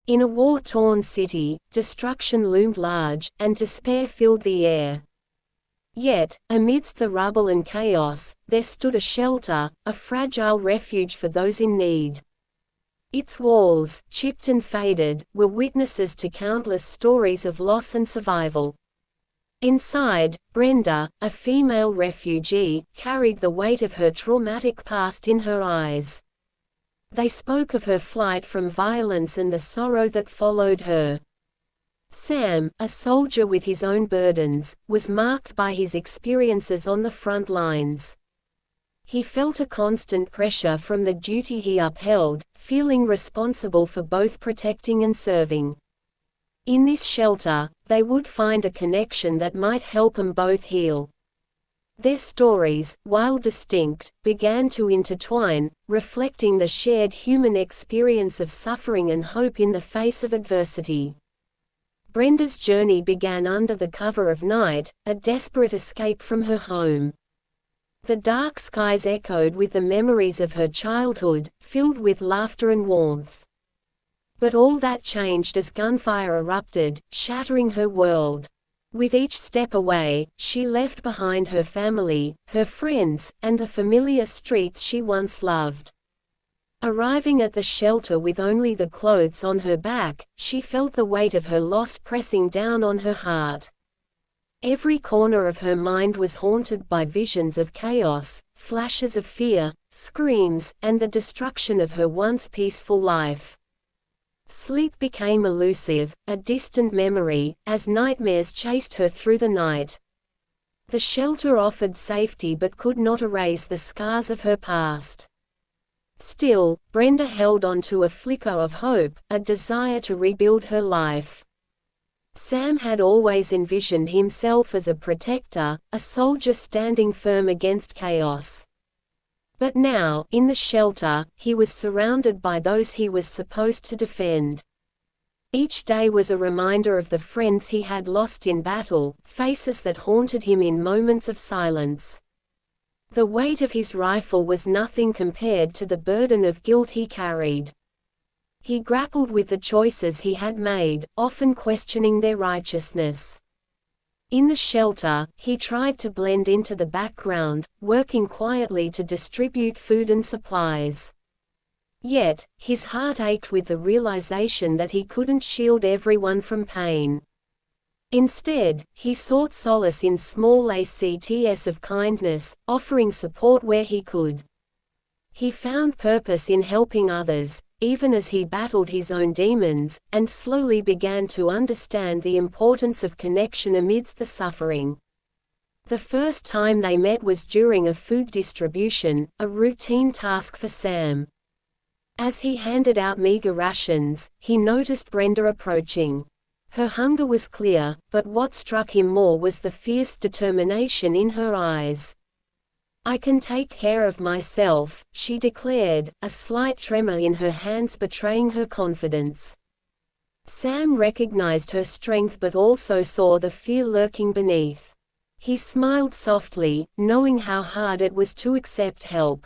In a war-torn city, destruction loomed large, and despair filled the air. Yet, amidst the rubble and chaos, there stood a shelter, a fragile refuge for those in need. Its walls, chipped and faded, were witnesses to countless stories of loss and survival. Inside, Brenda, a female refugee, carried the weight of her traumatic past in her eyes. They spoke of her flight from violence and the sorrow that followed her. Sam, a soldier with his own burdens, was marked by his experiences on the front lines. He felt a constant pressure from the duty he upheld, feeling responsible for both protecting and serving. In this shelter, they would find a connection that might help them both heal. Their stories, while distinct, began to intertwine, reflecting the shared human experience of suffering and hope in the face of adversity. Brenda's journey began under the cover of night, a desperate escape from her home. The dark skies echoed with the memories of her childhood, filled with laughter and warmth. But all that changed as gunfire erupted, shattering her world. With each step away, she left behind her family, her friends, and the familiar streets she once loved. Arriving at the shelter with only the clothes on her back, she felt the weight of her loss pressing down on her heart. Every corner of her mind was haunted by visions of chaos, flashes of fear, screams, and the destruction of her once peaceful life. Sleep became elusive, a distant memory, as nightmares chased her through the night. The shelter offered safety but could not erase the scars of her past. Still, Brenda held on to a flicker of hope, a desire to rebuild her life. Sam had always envisioned himself as a protector, a soldier standing firm against chaos. But now, in the shelter, he was surrounded by those he was supposed to defend. Each day was a reminder of the friends he had lost in battle, faces that haunted him in moments of silence. The weight of his rifle was nothing compared to the burden of guilt he carried. He grappled with the choices he had made, often questioning their righteousness. In the shelter, he tried to blend into the background, working quietly to distribute food and supplies. Yet, his heart ached with the realization that he couldn't shield everyone from pain. Instead, he sought solace in small acts of kindness, offering support where he could. He found purpose in helping others, even as he battled his own demons, and slowly began to understand the importance of connection amidst the suffering. The first time they met was during a food distribution, a routine task for Sam. As he handed out meager rations, he noticed Brenda approaching. Her hunger was clear, but what struck him more was the fierce determination in her eyes. "I can take care of myself," she declared, a slight tremor in her hands betraying her confidence. Sam recognized her strength but also saw the fear lurking beneath. He smiled softly, knowing how hard it was to accept help.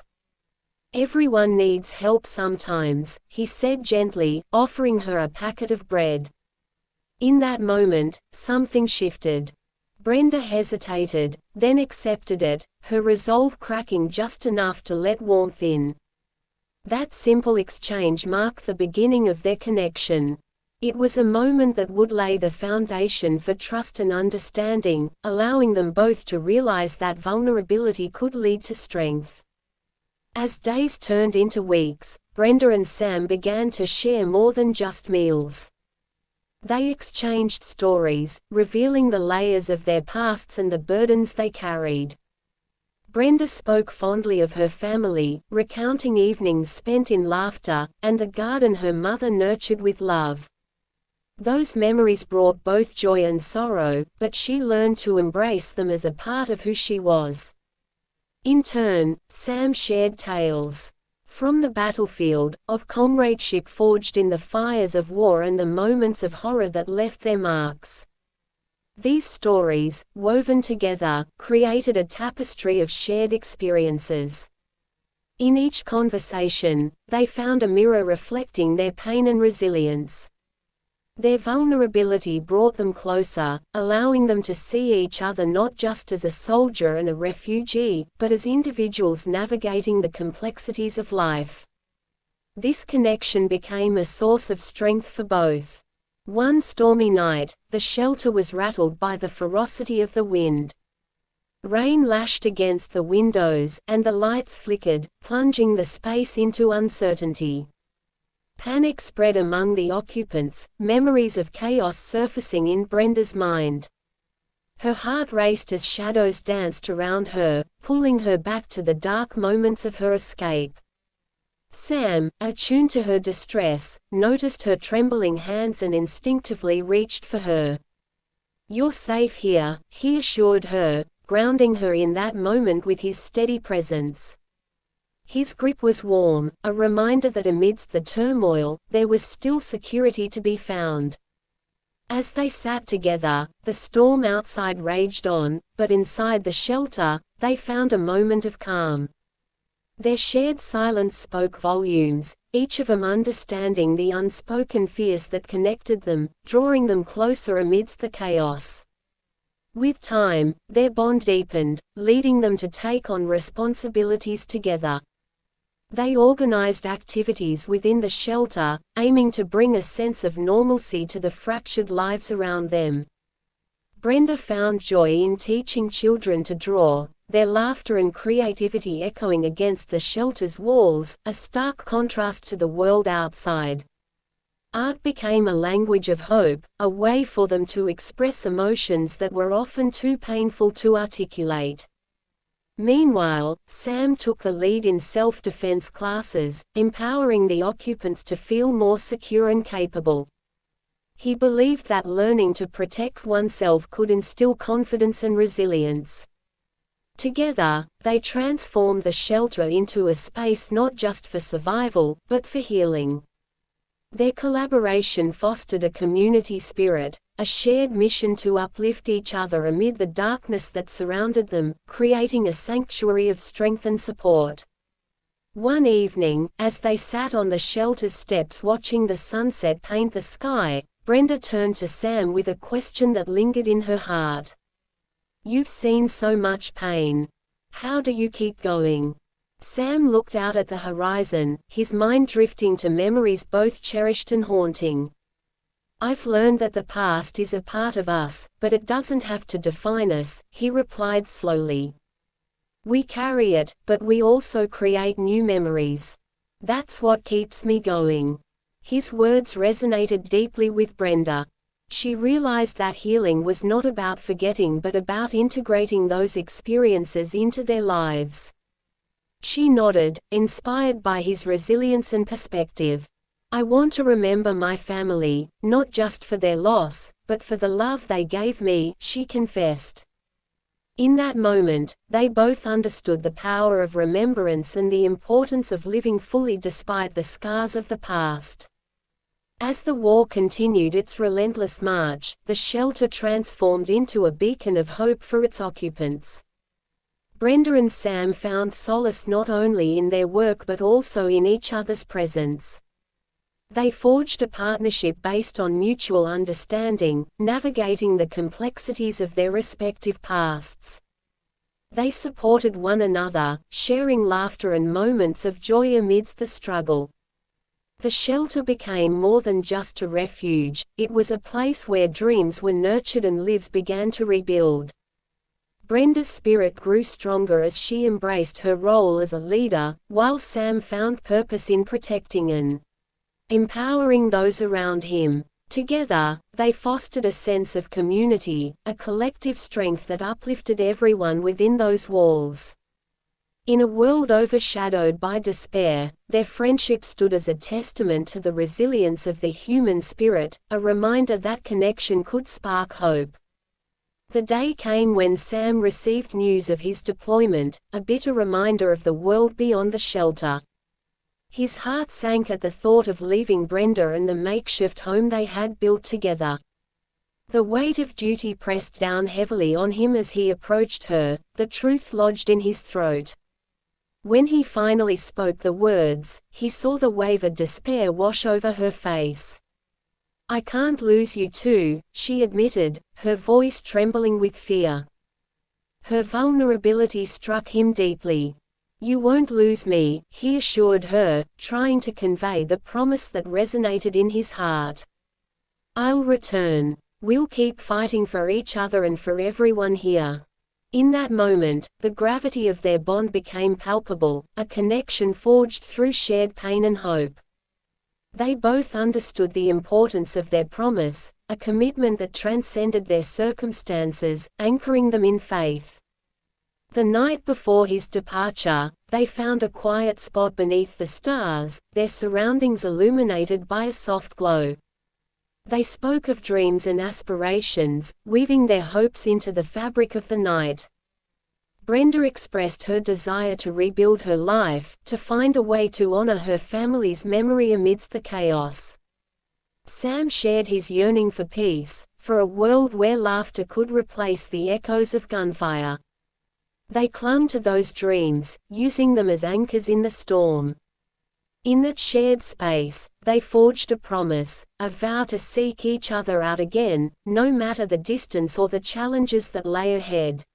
"Everyone needs help sometimes," he said gently, offering her a packet of bread. In that moment, something shifted. Brenda hesitated, then accepted it, her resolve cracking just enough to let warmth in. That simple exchange marked the beginning of their connection. It was a moment that would lay the foundation for trust and understanding, allowing them both to realize that vulnerability could lead to strength. As days turned into weeks, Brenda and Sam began to share more than just meals. They exchanged stories, revealing the layers of their pasts and the burdens they carried. Brenda spoke fondly of her family, recounting evenings spent in laughter, and the garden her mother nurtured with love. Those memories brought both joy and sorrow, but she learned to embrace them as a part of who she was. In turn, Sam shared tales from the battlefield, of comradeship forged in the fires of war and the moments of horror that left their marks. These stories, woven together, created a tapestry of shared experiences. In each conversation, they found a mirror reflecting their pain and resilience. Their vulnerability brought them closer, allowing them to see each other not just as a soldier and a refugee, but as individuals navigating the complexities of life. This connection became a source of strength for both. One stormy night, the shelter was rattled by the ferocity of the wind. Rain lashed against the windows, and the lights flickered, plunging the space into uncertainty. Panic spread among the occupants, memories of chaos surfacing in Brenda's mind. Her heart raced as shadows danced around her, pulling her back to the dark moments of her escape. Sam, attuned to her distress, noticed her trembling hands and instinctively reached for her. "You're safe here," he assured her, grounding her in that moment with his steady presence. His grip was warm, a reminder that amidst the turmoil, there was still security to be found. As they sat together, the storm outside raged on, but inside the shelter, they found a moment of calm. Their shared silence spoke volumes, each of them understanding the unspoken fears that connected them, drawing them closer amidst the chaos. With time, their bond deepened, leading them to take on responsibilities together. They organized activities within the shelter, aiming to bring a sense of normalcy to the fractured lives around them. Brenda found joy in teaching children to draw, their laughter and creativity echoing against the shelter's walls, a stark contrast to the world outside. Art became a language of hope, a way for them to express emotions that were often too painful to articulate. Meanwhile, Sam took the lead in self-defense classes, empowering the occupants to feel more secure and capable. He believed that learning to protect oneself could instill confidence and resilience. Together, they transformed the shelter into a space not just for survival, but for healing. Their collaboration fostered a community spirit, a shared mission to uplift each other amid the darkness that surrounded them, creating a sanctuary of strength and support. One evening, as they sat on the shelter's steps watching the sunset paint the sky, Brenda turned to Sam with a question that lingered in her heart. "You've seen so much pain. How do you keep going?" Sam looked out at the horizon, his mind drifting to memories both cherished and haunting. "I've learned that the past is a part of us, but it doesn't have to define us," he replied slowly. "We carry it, but we also create new memories. That's what keeps me going." His words resonated deeply with Brenda. She realized that healing was not about forgetting but about integrating those experiences into their lives. She nodded, inspired by his resilience and perspective. "I want to remember my family, not just for their loss, but for the love they gave me," she confessed. In that moment, they both understood the power of remembrance and the importance of living fully despite the scars of the past. As the war continued its relentless march, the shelter transformed into a beacon of hope for its occupants. Brenda and Sam found solace not only in their work but also in each other's presence. They forged a partnership based on mutual understanding, navigating the complexities of their respective pasts. They supported one another, sharing laughter and moments of joy amidst the struggle. The shelter became more than just a refuge, it was a place where dreams were nurtured and lives began to rebuild. Brenda's spirit grew stronger as she embraced her role as a leader, while Sam found purpose in protecting and empowering those around him. Together, they fostered a sense of community, a collective strength that uplifted everyone within those walls. In a world overshadowed by despair, their friendship stood as a testament to the resilience of the human spirit, a reminder that connection could spark hope. The day came when Sam received news of his deployment, a bitter reminder of the world beyond the shelter. His heart sank at the thought of leaving Brenda and the makeshift home they had built together. The weight of duty pressed down heavily on him as he approached her, the truth lodged in his throat. When he finally spoke the words, he saw the wave of despair wash over her face. "I can't lose you too," she admitted, her voice trembling with fear. Her vulnerability struck him deeply. "You won't lose me," he assured her, trying to convey the promise that resonated in his heart. "I'll return. We'll keep fighting for each other and for everyone here." In that moment, the gravity of their bond became palpable, a connection forged through shared pain and hope. They both understood the importance of their promise, a commitment that transcended their circumstances, anchoring them in faith. The night before his departure, they found a quiet spot beneath the stars, their surroundings illuminated by a soft glow. They spoke of dreams and aspirations, weaving their hopes into the fabric of the night. Brenda expressed her desire to rebuild her life, to find a way to honor her family's memory amidst the chaos. Sam shared his yearning for peace, for a world where laughter could replace the echoes of gunfire. They clung to those dreams, using them as anchors in the storm. In that shared space, they forged a promise, a vow to seek each other out again, no matter the distance or the challenges that lay ahead.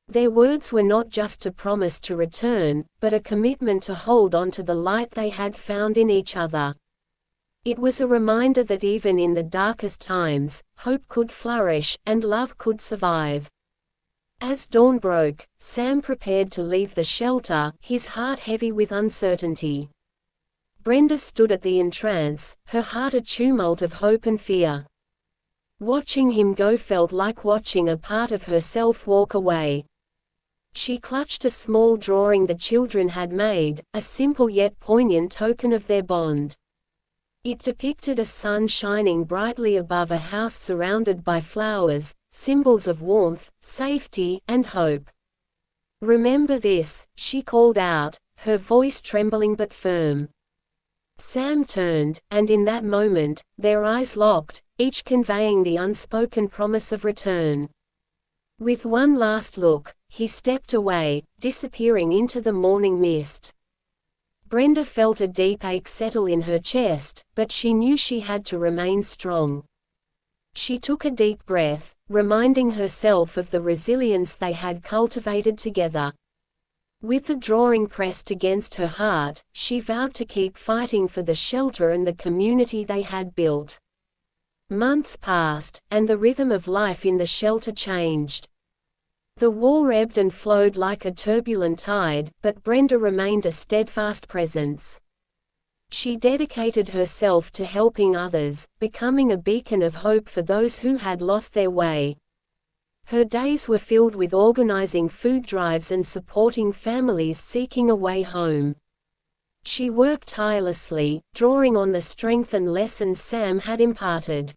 Their words were not just a promise to return, but a commitment to hold on to the light they had found in each other. It was a reminder that even in the darkest times, hope could flourish, and love could survive. As dawn broke, Sam prepared to leave the shelter, his heart heavy with uncertainty. Brenda stood at the entrance, her heart a tumult of hope and fear. Watching him go felt like watching a part of herself walk away. She clutched a small drawing the children had made, a simple yet poignant token of their bond. It depicted a sun shining brightly above a house surrounded by flowers, symbols of warmth, safety, and hope. "Remember this," she called out, her voice trembling but firm. Sam turned, and in that moment, their eyes locked, each conveying the unspoken promise of return. With one last look, he stepped away, disappearing into the morning mist. Brenda felt a deep ache settle in her chest, but she knew she had to remain strong. She took a deep breath, reminding herself of the resilience they had cultivated together. With the drawing pressed against her heart, she vowed to keep fighting for the shelter and the community they had built. Months passed, and the rhythm of life in the shelter changed. The war ebbed and flowed like a turbulent tide, but Brenda remained a steadfast presence. She dedicated herself to helping others, becoming a beacon of hope for those who had lost their way. Her days were filled with organizing food drives and supporting families seeking a way home. She worked tirelessly, drawing on the strength and lessons Sam had imparted.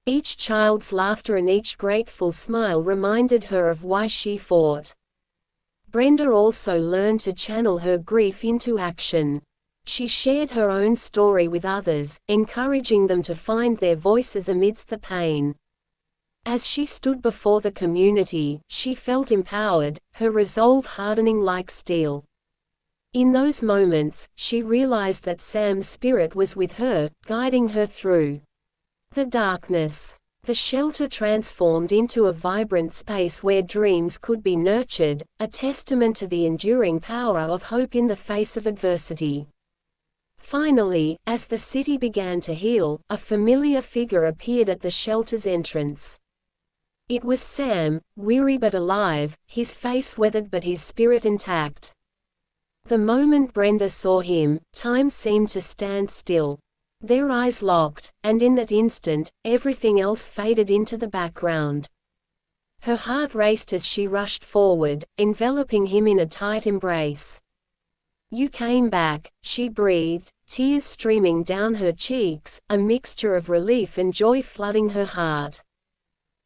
Each child's laughter and each grateful smile reminded her of why she fought. Brenda also learned to channel her grief into action. She shared her own story with others, encouraging them to find their voices amidst the pain. As she stood before the community, she felt empowered, her resolve hardening like steel. In those moments, she realized that Sam's spirit was with her, guiding her through the darkness. The shelter transformed into a vibrant space where dreams could be nurtured, a testament to the enduring power of hope in the face of adversity. Finally, as the city began to heal, a familiar figure appeared at the shelter's entrance. It was Sam, weary but alive, his face weathered but his spirit intact. The moment Brenda saw him, time seemed to stand still. Their eyes locked, and in that instant, everything else faded into the background. Her heart raced as she rushed forward, enveloping him in a tight embrace. "You came back," she breathed, tears streaming down her cheeks, a mixture of relief and joy flooding her heart.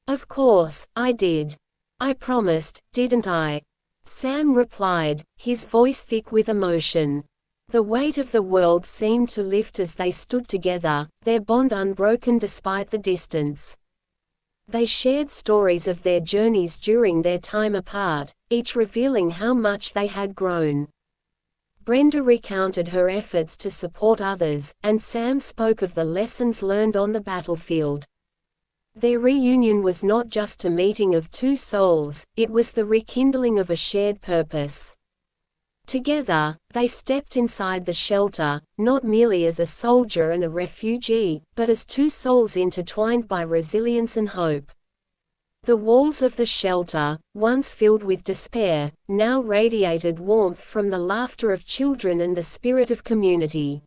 "Of course, I did. I promised, didn't I?" Sam replied, his voice thick with emotion. The weight of the world seemed to lift as they stood together, their bond unbroken despite the distance. They shared stories of their journeys during their time apart, each revealing how much they had grown. Brenda recounted her efforts to support others, and Sam spoke of the lessons learned on the battlefield. Their reunion was not just a meeting of two souls, it was the rekindling of a shared purpose. Together, they stepped inside the shelter, not merely as a soldier and a refugee, but as two souls intertwined by resilience and hope. The walls of the shelter, once filled with despair, now radiated warmth from the laughter of children and the spirit of community.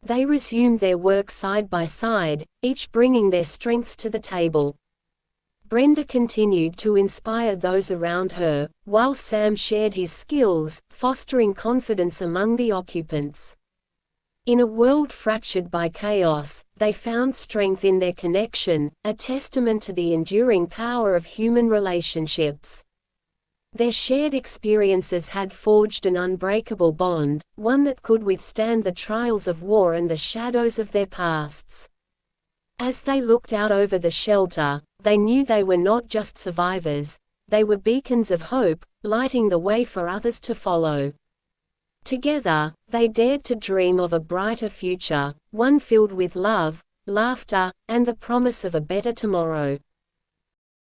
They resumed their work side by side, each bringing their strengths to the table. Brenda continued to inspire those around her, while Sam shared his skills, fostering confidence among the occupants. In a world fractured by chaos, they found strength in their connection, a testament to the enduring power of human relationships. Their shared experiences had forged an unbreakable bond, one that could withstand the trials of war and the shadows of their pasts. As they looked out over the shelter, they knew they were not just survivors, they were beacons of hope, lighting the way for others to follow. Together, they dared to dream of a brighter future, one filled with love, laughter, and the promise of a better tomorrow.